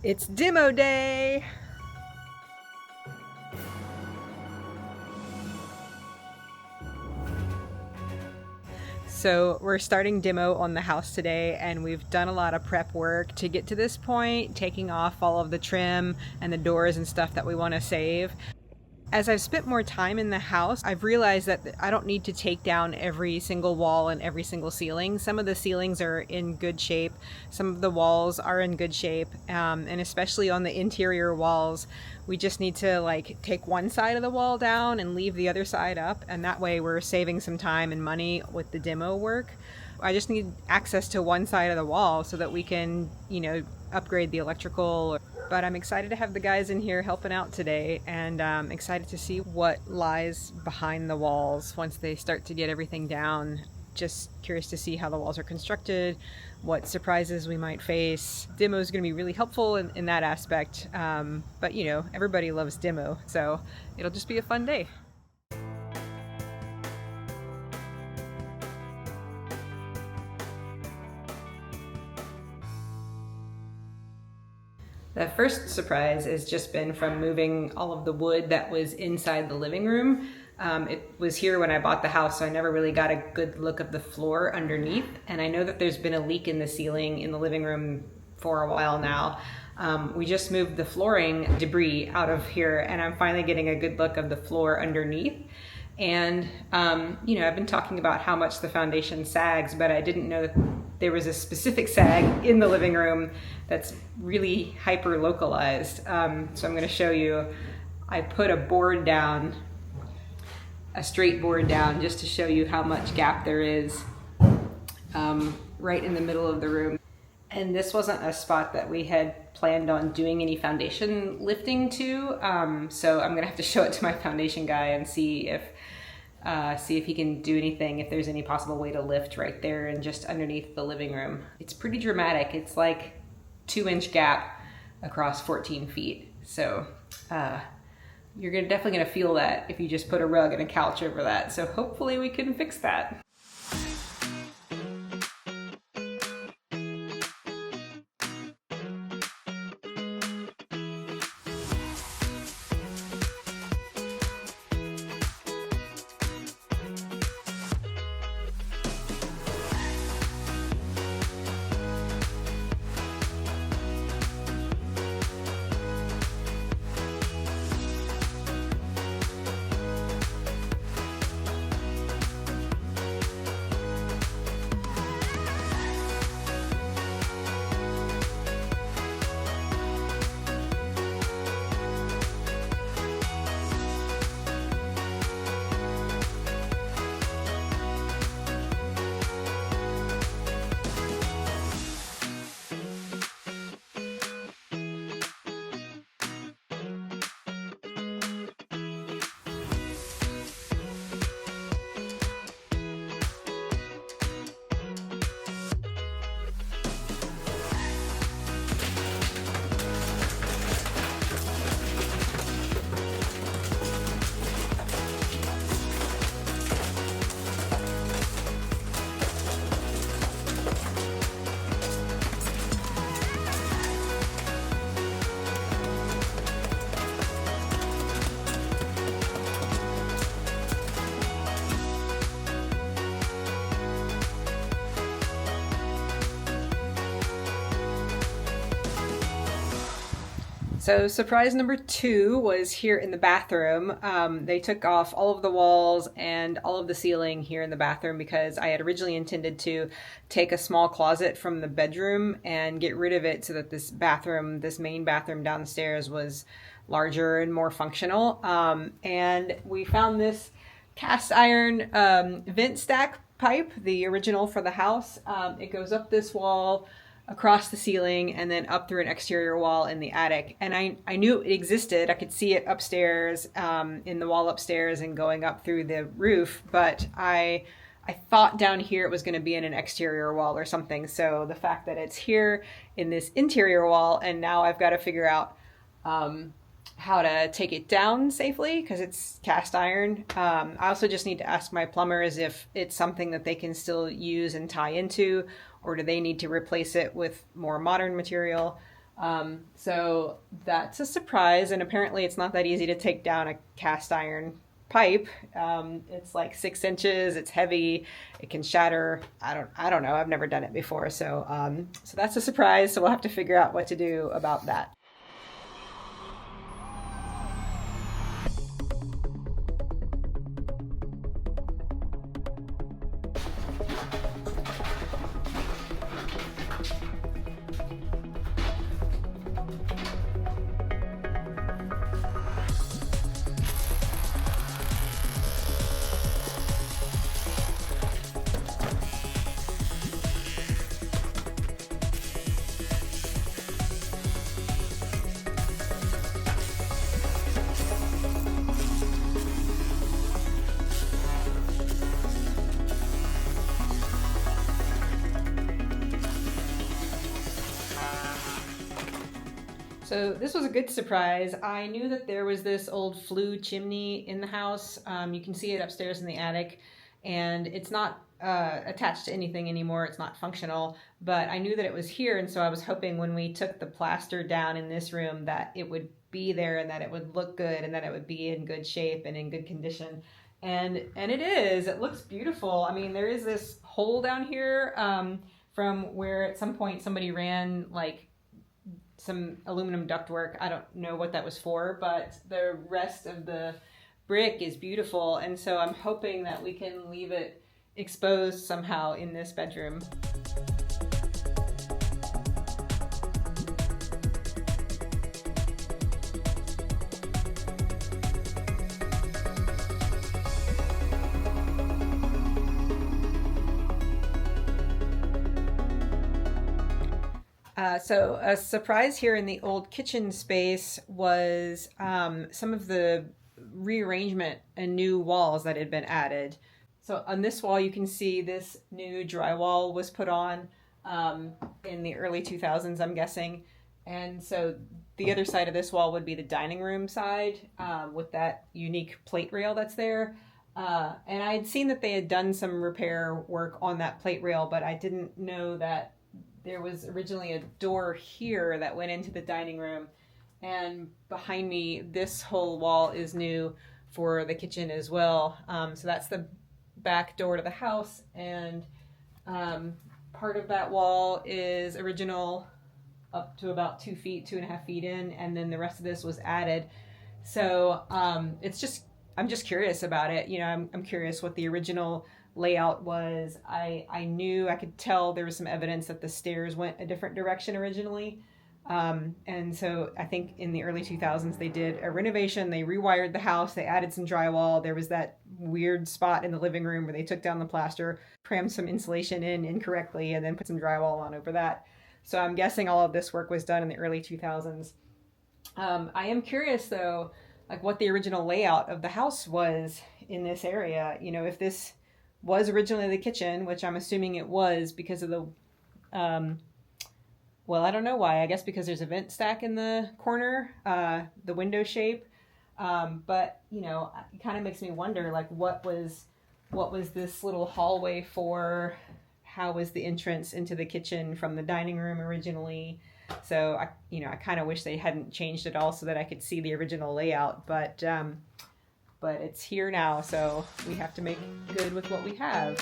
It's demo day! So we're starting demo on the house today, and we've done a lot of prep work to get to this point, taking off all of the trim and the doors and stuff that we want to save. As I've spent more time in the house, I've realized that I don't need to take down every single wall and every single ceiling. Some of the ceilings are in good shape, some of the walls are in good shape, and especially on the interior walls, we just need to like take one side of the wall down and leave the other side up, and that way we're saving some time and money with the demo work. I just need access to one side of the wall so that we can, upgrade the electrical. But I'm excited to have the guys in here helping out today, and excited to see what lies behind the walls once they start to get everything down. Just curious to see how the walls are constructed, what surprises we might face. Demo is going to be really helpful in that aspect, but everybody loves demo, so it'll just be a fun day. The first surprise has just been from moving all of the wood that was inside the living room. It was here when I bought the house, so I never really got a good look of the floor underneath. And I know that there's been a leak in the ceiling in the living room for a while now. We just moved the flooring debris out of here, and I'm finally getting a good look of the floor underneath. And, I've been talking about how much the foundation sags, but I didn't know that there was a specific sag in the living room that's really hyper localized. So I'm going to show you. I put a board down, a straight board down, just to show you how much gap there is right in the middle of the room. And this wasn't a spot that we had planned on doing any foundation lifting to, so I'm gonna have to show it to my foundation guy and see if he can do anything, if there's any possible way to lift right there and just underneath the living room. It's pretty dramatic. It's like 2-inch gap across 14 feet. So you're definitely gonna feel that if you just put a rug and a couch over that. So hopefully we can fix that. So surprise number 2 was here in the bathroom. They took off all of the walls and all of the ceiling here in the bathroom because I had originally intended to take a small closet from the bedroom and get rid of it so that this main bathroom downstairs was larger and more functional. And we found this cast iron vent stack pipe, the original for the house. It goes up this wall, across the ceiling, and then up through an exterior wall in the attic. And I knew it existed. I could see it upstairs, in the wall upstairs and going up through the roof, but I thought down here it was going to be in an exterior wall or something. So the fact that it's here in this interior wall, and now I've got to figure out how to take it down safely because it's cast iron. I also just need to ask my plumbers if it's something that they can still use and tie into, or do they need to replace it with more modern material. So that's a surprise, and apparently it's not that easy to take down a cast iron pipe. It's like 6 inches. It's heavy. It can shatter. I don't know. I've never done it before, so that's a surprise. So we'll have to figure out what to do about that. So this was a good surprise. I knew that there was this old flue chimney in the house. You can see it upstairs in the attic, and it's not attached to anything anymore. It's not functional, but I knew that it was here, and so I was hoping when we took the plaster down in this room that it would be there and that it would look good and that it would be in good shape and in good condition. And it is. It looks beautiful. I mean, there is this hole down here from where at some point somebody ran like some aluminum ductwork. I don't know what that was for, but the rest of the brick is beautiful, and so I'm hoping that we can leave it exposed somehow in this bedroom. So a surprise here in the old kitchen space was some of the rearrangement and new walls that had been added. So on this wall, you can see this new drywall was put on in the early 2000s, I'm guessing. And so the other side of this wall would be the dining room side with that unique plate rail that's there. And I had seen that they had done some repair work on that plate rail, but I didn't know that there was originally a door here that went into the dining room. And behind me, this whole wall is new for the kitchen as well. So that's the back door to the house. And part of that wall is original up to about 2 feet, 2.5 feet in. And then the rest of this was added. So I'm just curious about it. You know, I'm curious what the original layout was. I knew, I could tell there was some evidence that the stairs went a different direction originally. And so I think in the early 2000s they did a renovation. They rewired the house. They added some drywall. There was that weird spot in the living room where they took down the plaster, crammed some insulation in incorrectly, and then put some drywall on over that. So I'm guessing all of this work was done in the early 2000s. I am curious though, like what the original layout of the house was in this area. You know, if this was originally the kitchen, which I'm assuming it was because of the, well, I don't know why. I guess because there's a vent stack in the corner, the window shape. But, you know, it kind of makes me wonder, like, what was this little hallway for? How was the entrance into the kitchen from the dining room originally? So, I kind of wish they hadn't changed it all so that I could see the original layout. But it's here now, so we have to make good with what we have.